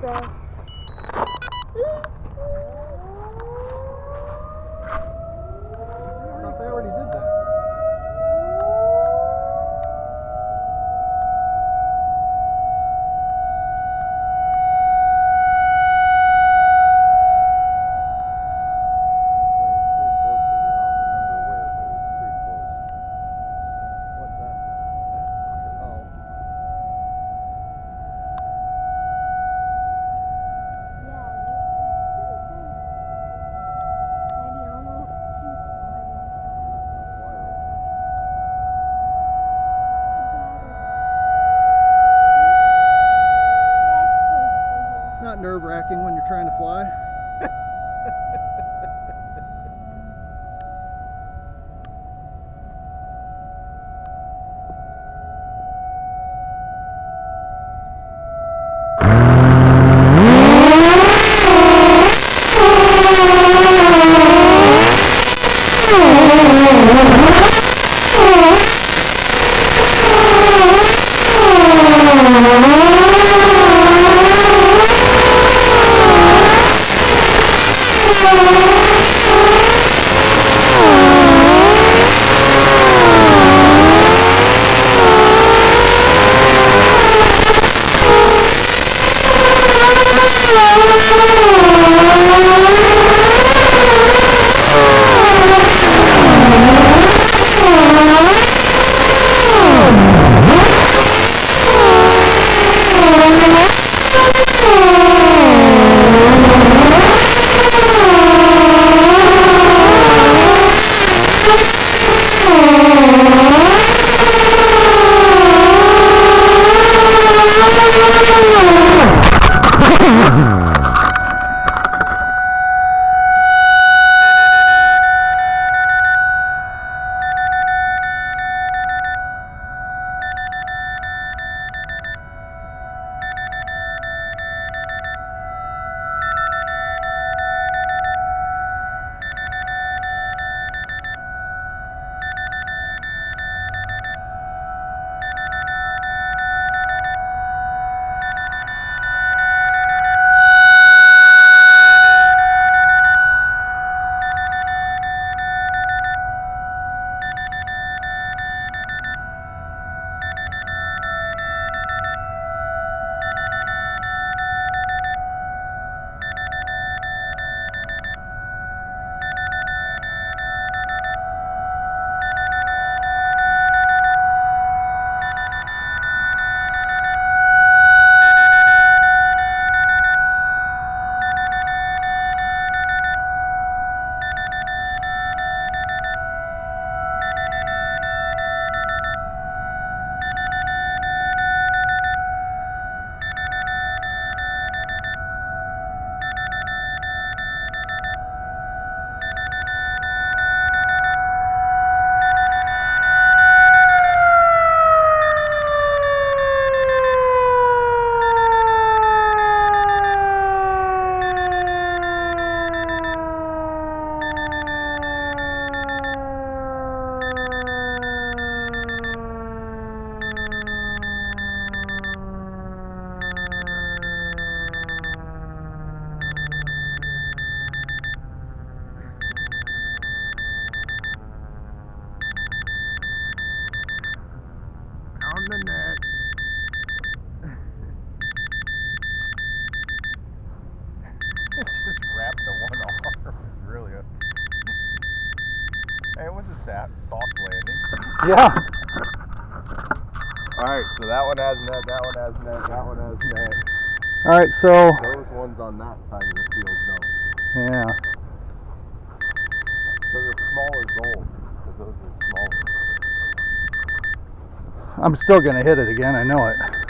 so. I thought they already did that. Not nerve-wracking when you're trying to fly. Soft landing. Yeah. Alright, so that one has net, that one has net, that one has net. Alright, so... Those ones on that side of the field don't. Yeah. So the smaller goals, because those are smaller. I'm still going to hit it again, I know it.